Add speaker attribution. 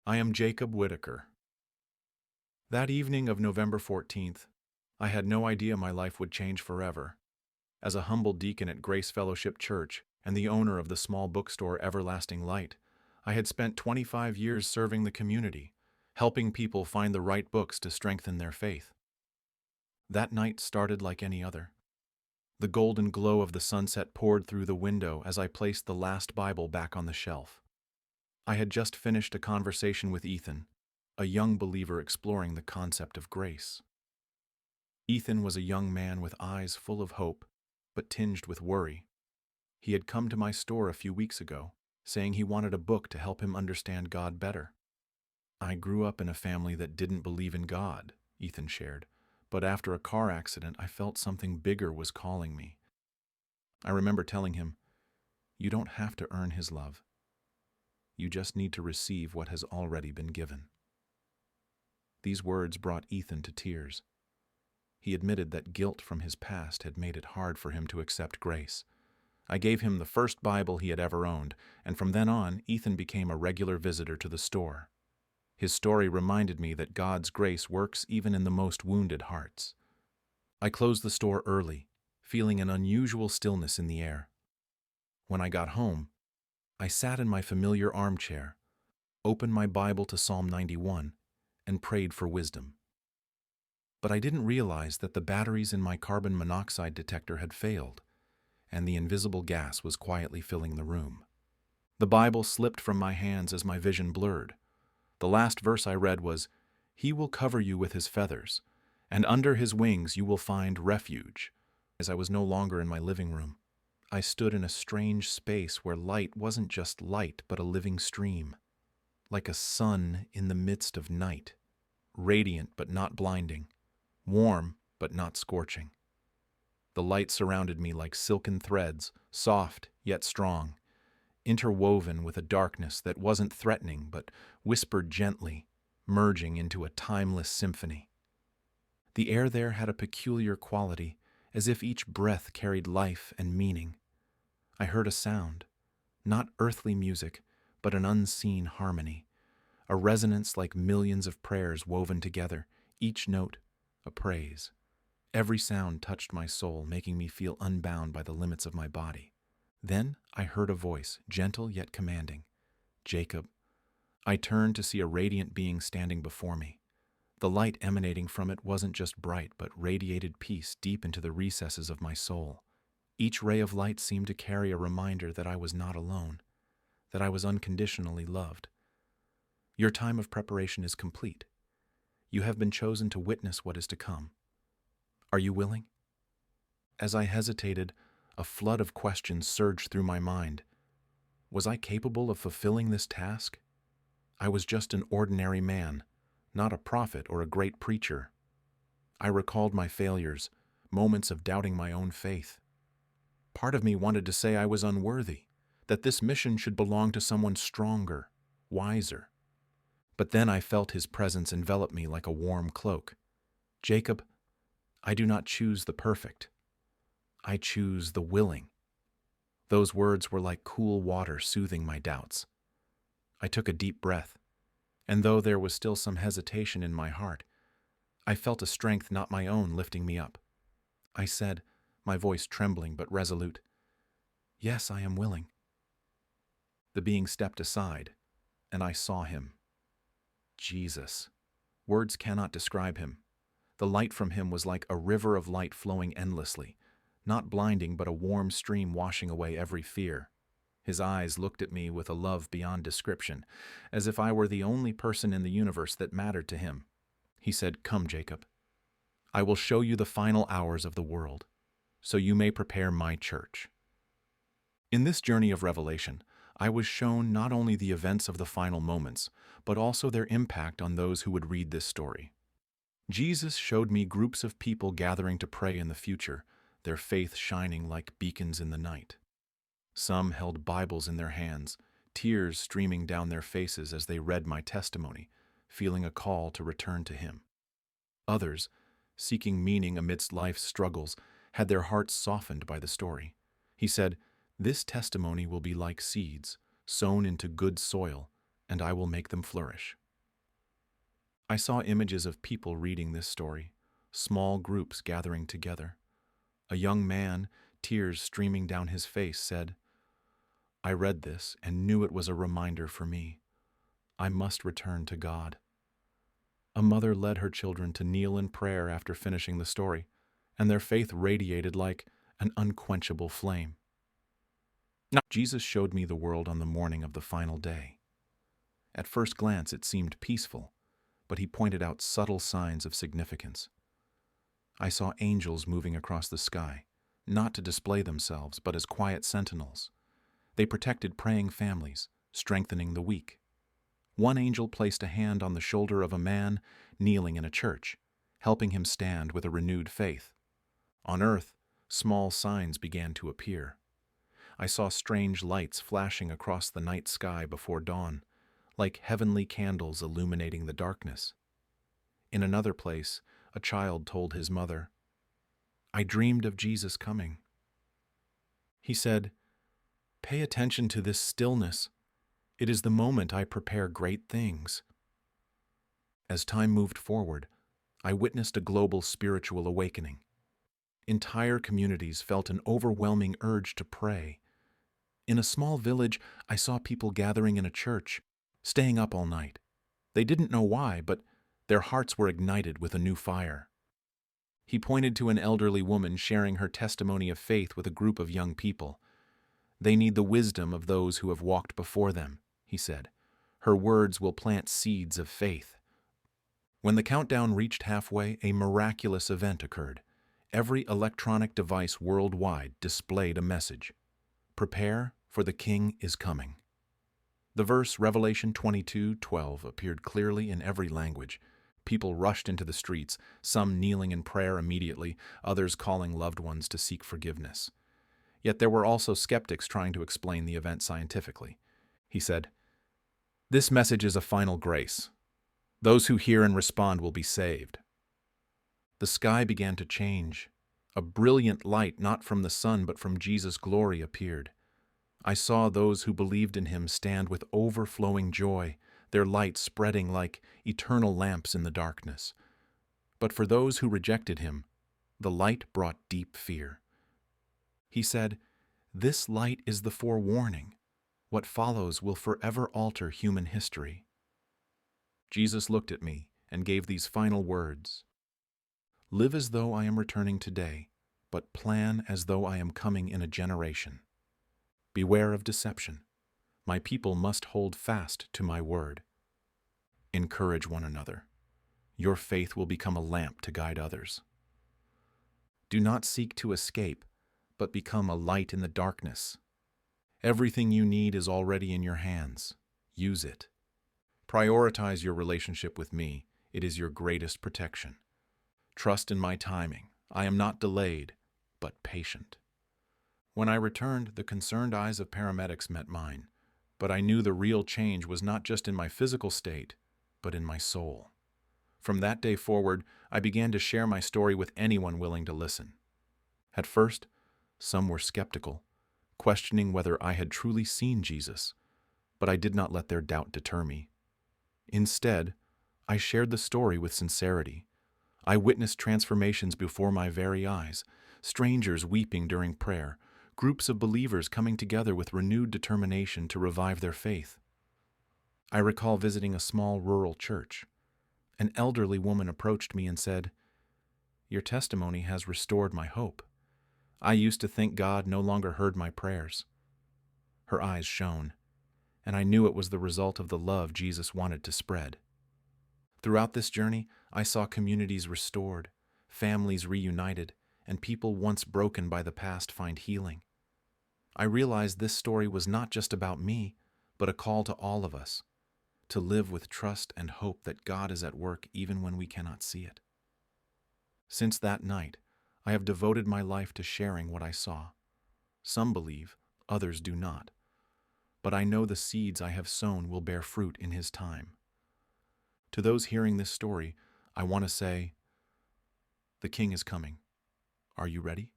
Speaker 1: I am Jacob Whitaker. That evening of November 14th, I had no idea my life would change forever. As a humble deacon at Grace Fellowship Church and the owner of the small bookstore Everlasting Light, I had spent 25 years serving the community, helping people find the right books to strengthen their faith. That night started like any other. The golden glow of the sunset poured through the window as I placed the last Bible back on the shelf. I had just finished a conversation with Ethan, a young believer exploring the concept of grace. Ethan was a young man with eyes full of hope, but tinged with worry. He had come to my store a few weeks ago, saying he wanted a book to help him understand God better. I grew up in a family that didn't believe in God, Ethan shared, but after a car accident, I felt something bigger was calling me. I remember telling him, "You don't have to earn his love. You just need to receive what has already been given." These words brought Ethan to tears. He admitted that guilt from his past had made it hard for him to accept grace. I gave him the first Bible he had ever owned, and from then on, Ethan became a regular visitor to the store. His story reminded me that God's grace works even in the most wounded hearts. I closed the store early, feeling an unusual stillness in the air. When I got home, I sat in my familiar armchair, opened my Bible to Psalm 91, and prayed for wisdom. But I didn't realize that the batteries in my carbon monoxide detector had failed, and the invisible gas was quietly filling the room. The Bible slipped from my hands as my vision blurred. The last verse I read was, "He will cover you with his feathers, and under his wings you will find refuge." As I was no longer in my living room, I stood in a strange space where light wasn't just light but a living stream, like a sun in the midst of night, radiant but not blinding, warm but not scorching. The light surrounded me like silken threads, soft yet strong, interwoven with a darkness that wasn't threatening but whispered gently, merging into a timeless symphony. The air there had a peculiar quality, as if each breath carried life and meaning. I heard a sound, not earthly music, but an unseen harmony, a resonance like millions of prayers woven together, each note a praise. Every sound touched my soul, making me feel unbound by the limits of my body. Then I heard a voice, gentle yet commanding. "Jacob." I turned to see a radiant being standing before me. The light emanating from it wasn't just bright, but radiated peace deep into the recesses of my soul. Each ray of light seemed to carry a reminder that I was not alone, that I was unconditionally loved. "Your time of preparation is complete. You have been chosen to witness what is to come. Are you willing?" As I hesitated, a flood of questions surged through my mind. Was I capable of fulfilling this task? I was just an ordinary man, not a prophet or a great preacher. I recalled my failures, moments of doubting my own faith. Part of me wanted to say I was unworthy, that this mission should belong to someone stronger, wiser. But then I felt his presence envelop me like a warm cloak. "Jacob, I do not choose the perfect. I choose the willing." Those words were like cool water soothing my doubts. I took a deep breath, and though there was still some hesitation in my heart, I felt a strength not my own lifting me up. I said, my voice trembling but resolute, "Yes, I am willing." The being stepped aside, and I saw him. Jesus. Words cannot describe him. The light from him was like a river of light flowing endlessly, not blinding but a warm stream washing away every fear. His eyes looked at me with a love beyond description, as if I were the only person in the universe that mattered to him. He said, "Come, Jacob. I will show you the final hours of the world, so you may prepare my church." In this journey of revelation, I was shown not only the events of the final moments, but also their impact on those who would read this story. Jesus showed me groups of people gathering to pray in the future, their faith shining like beacons in the night. Some held Bibles in their hands, tears streaming down their faces as they read my testimony, feeling a call to return to Him. Others, seeking meaning amidst life's struggles, had their hearts softened by the story. He said, "This testimony will be like seeds, sown into good soil, and I will make them flourish. I saw images of people reading this story, small groups gathering together. A young man, tears streaming down his face, said, "I read this and knew it was a reminder for me. I must return to God." A mother led her children to kneel in prayer after finishing the story, and their faith radiated like an unquenchable flame. Now, Jesus showed me the world on the morning of the final day. At first glance, it seemed peaceful, but he pointed out subtle signs of significance. I saw angels moving across the sky, not to display themselves, but as quiet sentinels. They protected praying families, strengthening the weak. One angel placed a hand on the shoulder of a man kneeling in a church, helping him stand with a renewed faith. On earth, small signs began to appear. I saw strange lights flashing across the night sky before dawn, like heavenly candles illuminating the darkness. In another place, a child told his mother, "I dreamed of Jesus coming." He said, "Pay attention to this stillness. It is the moment I prepare great things." As time moved forward, I witnessed a global spiritual awakening. Entire communities felt an overwhelming urge to pray. In a small village, I saw people gathering in a church, staying up all night. They didn't know why, but their hearts were ignited with a new fire. He pointed to an elderly woman sharing her testimony of faith with a group of young people. "They need the wisdom of those who have walked before them," he said. "Her words will plant seeds of faith." When the countdown reached halfway, a miraculous event occurred. Every electronic device worldwide displayed a message: "Prepare, for the King is coming." The verse Revelation 22:12 appeared clearly in every language. People rushed into the streets, some kneeling in prayer immediately, others calling loved ones to seek forgiveness. Yet there were also skeptics trying to explain the event scientifically. He said, "This message is a final grace. Those who hear and respond will be saved." The sky began to change. A brilliant light, not from the sun but from Jesus' glory, appeared. I saw those who believed in him stand with overflowing joy, their light spreading like eternal lamps in the darkness. But for those who rejected him, the light brought deep fear. He said, "This light is the forewarning. What follows will forever alter human history." Jesus looked at me and gave these final words: "Live as though I am returning today, but plan as though I am coming in a generation. Beware of deception. My people must hold fast to my word. Encourage one another. Your faith will become a lamp to guide others. Do not seek to escape, but become a light in the darkness. Everything you need is already in your hands. Use it. Prioritize your relationship with me. It is your greatest protection. Trust in my timing. I am not delayed, but patient." When I returned, the concerned eyes of paramedics met mine, but I knew the real change was not just in my physical state, but in my soul. From that day forward, I began to share my story with anyone willing to listen. At first, some were skeptical, questioning whether I had truly seen Jesus, but I did not let their doubt deter me. Instead, I shared the story with sincerity. I witnessed transformations before my very eyes, strangers weeping during prayer, groups of believers coming together with renewed determination to revive their faith. I recall visiting a small rural church. An elderly woman approached me and said, "Your testimony has restored my hope. I used to think God no longer heard my prayers." Her eyes shone, and I knew it was the result of the love Jesus wanted to spread. Throughout this journey, I saw communities restored, families reunited, and people once broken by the past find healing. I realized this story was not just about me, but a call to all of us, to live with trust and hope that God is at work even when we cannot see it. Since that night, I have devoted my life to sharing what I saw. Some believe, others do not. But I know the seeds I have sown will bear fruit in His time. To those hearing this story, I want to say, the King is coming. Are you ready?